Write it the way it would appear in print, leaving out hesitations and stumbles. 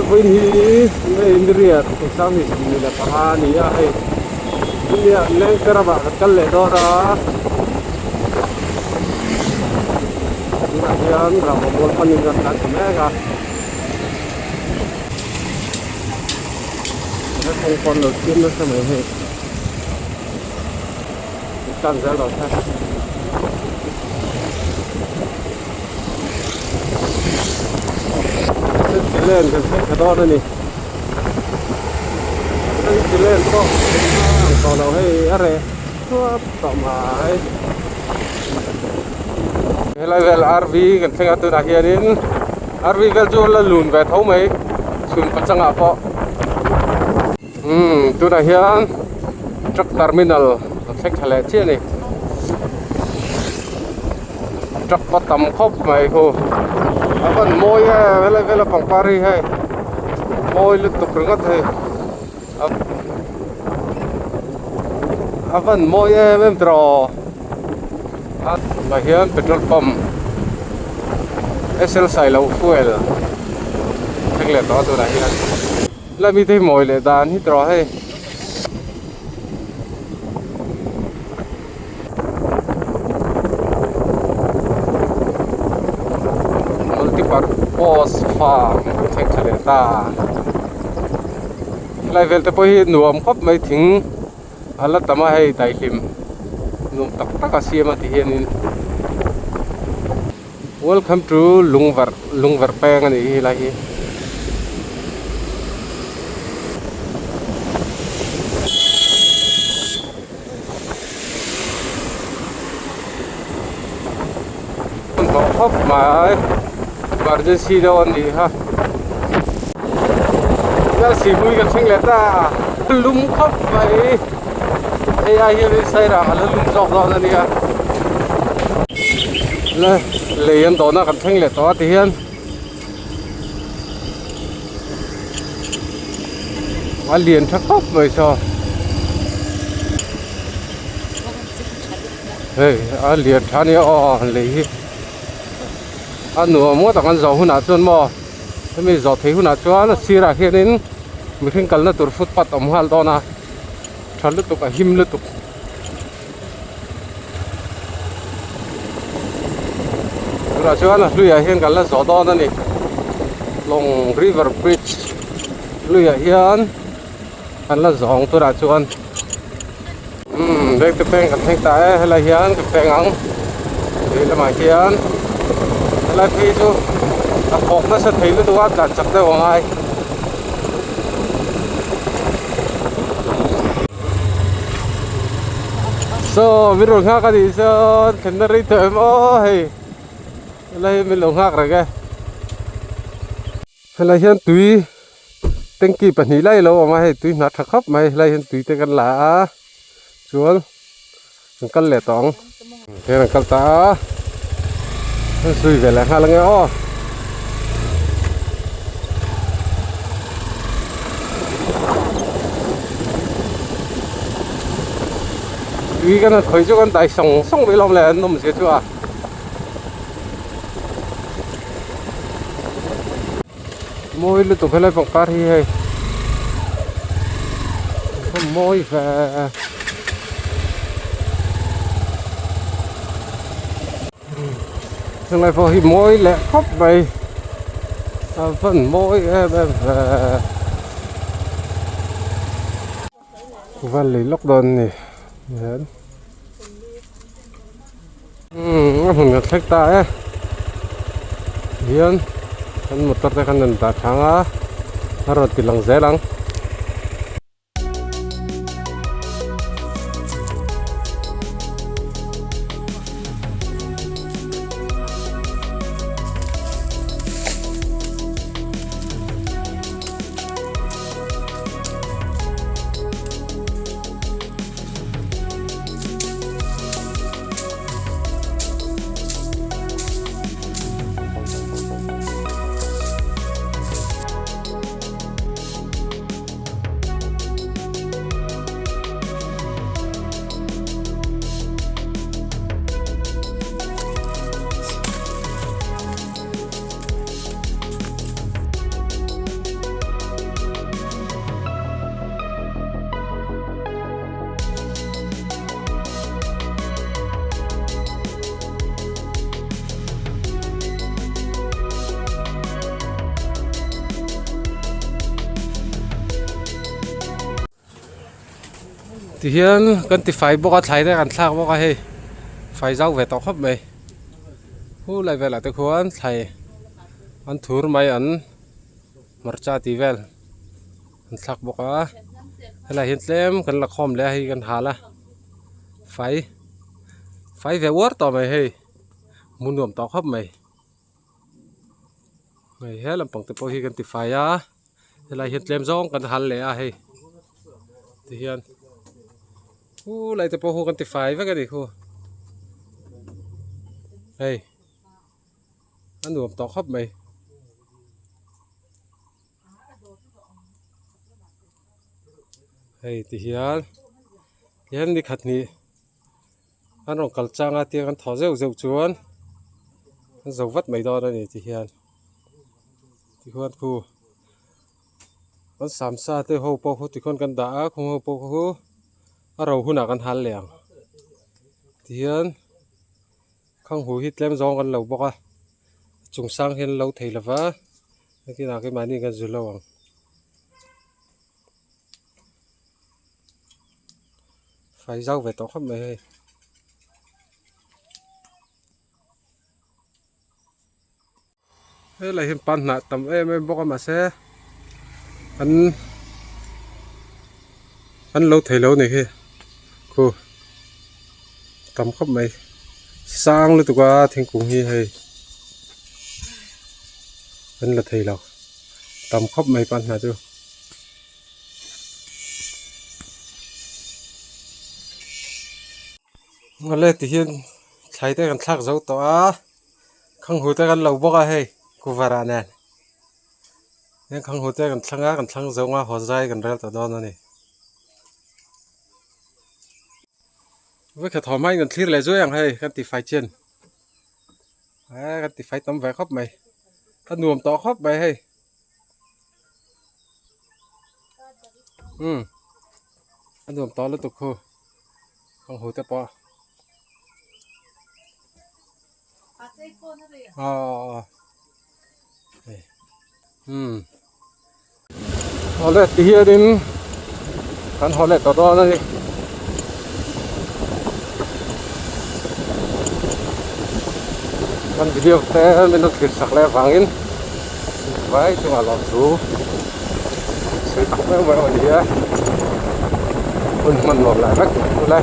với hi India thì sao thì là paha ni ya hay India lên cái ra bạn cái lệ đó ra là hiền là một món ăn ngon lành mẹ cả nó không còn được kiếm nó sao mà hết căng ra rồi ha cái lên cái đó đây nè cái lên có còn đâu hay ở đây có tầm ai cái này về RV cái thằng tôi đã hiện đến RV về chỗ là lùn về thấu mấy xuân phát sang apa tôi đã hiện truck terminal khách hàng lẻ chia này truck bắt tầm khóc mày cô vẫn môi về là bằng Paris hay môi liên tục đứng thế vẫn môi em trò là hiện petrol pump SL xài lâu fuel khách lẻ đó tôi đã hiện là mi thấy mồi lẻ đàn hít trò hay Pos farm thang chale ta level te poi nuam khop mai thing ala tama hei tai hlim num tak tak asiama ti hianin welcome to lungvar peng ani hi lai hi khop mai emergency đâu anh đi ha ra xì mũi gần xanh lẹt ta lúng khóc vậy AI hiện say ra là lúng dọc dọc anh đi ha lấy em đó nó gần xanh lẹt đó thì hiện mà liền thắc khóc vậy sao hey liền thà này lấy nửa mua tặng ăn giò hun à chôn mò thế mình giò thấy hun à chôn nó xì ra khi đến mình khinh cần là tụt phút bắt ống hal đó na chán lướt tục cả him lướt tục rồi chôn là lui à hiện cần là giò đó nè long river bridge lui à hiện cần là giò tôi đã chôn đây cái pen cần thanh tái hay là hiện cái pen ống đây là mà hiện lại khi chú học nó sẽ thấy nó tôi ăn chắc đây hoàng ai so video khác cái gì so thành ra đi tới ôi lại mình lồng khác rồi cái hay là hiện túi tên kỳ bản ní lại lâu mà hay túi nát thật khóc mày lại hiện túi tên căn lá xuống căn lẻ tỏng thế là căn tá suy về lại hai lần nghe vì cái này khởi cho con đại sòng sòng với lòng này nó không dễ chưa môi liên tục phải lấy vòng Paris hay môi về thằng này phải môi lẹ khóc vậy phần môi về và lấy lóc đòn này hùng nhật khách ta ấy hiền kan motor te kan nan ta thanga aro tilang zelang thì hiện cần thì phải bốc thấy đấy ăn sang bốc hay phải rau về tao khắp mày hu lại về lại tôi khoan thầy ăn thua mày ăn mặt cha tí về ăn sang bốc á hay là hiện xem cần là khom lẽ hay cần hà là phải phải về uất tao mày hay muốn nuông tao khắp mày mày hết làm bằng tập bốc hi cần thì phải á hay là hiện xem rong cần hà lẽ hay thì hiện lại tập bốc cần thì phải với cái gì khu hey ăn nuông tao khắp mày hey thì hiện đi khát nhỉ anh rong cẩn trang à tiếng anh thò dâu dâu chuan anh dâu vắt mấy đo đây này thì hiện thì khoan khu anh sắm sa tới hộp bò thì con cần đã không hộp bò khu ở đầu khu nào cần hàn lẻng thì hiện không hối hít lem giòn cần lẩu bò à trùng sang hiện lâu thầy là vá cái nào cái máy này cần dừa lâu à phải rau về tao khắp mày thế là hiện pan nạ tầm em bóc mà xe anh lâu thầy lâu này kia cô tầm khắp mày sang luôn tụi qua thiên cùng như hay anh là thầy lâu tầm khắp mày pan nạ chưa mà lên thì hiện thấy tới gần thác dấu tao không hồi tới gần lầu bóc à hay cô vào nè nên không hồi tới gần thang dấu mà họ dai gần ra tao đó này với cái thỏ may gần thịt lại dưới hàng hay cái tì phải chiên cái tì phải tấm vé khóc mày cái nuông to khóc mày hay cái nuông to liên tục khô không hồi tới bỏ họ lại tí here đến hắn họ lại tao đó đây kan video te men nok kirsak le wangin vai tu ala tu sei tak me wa dia un man lo la rak tu la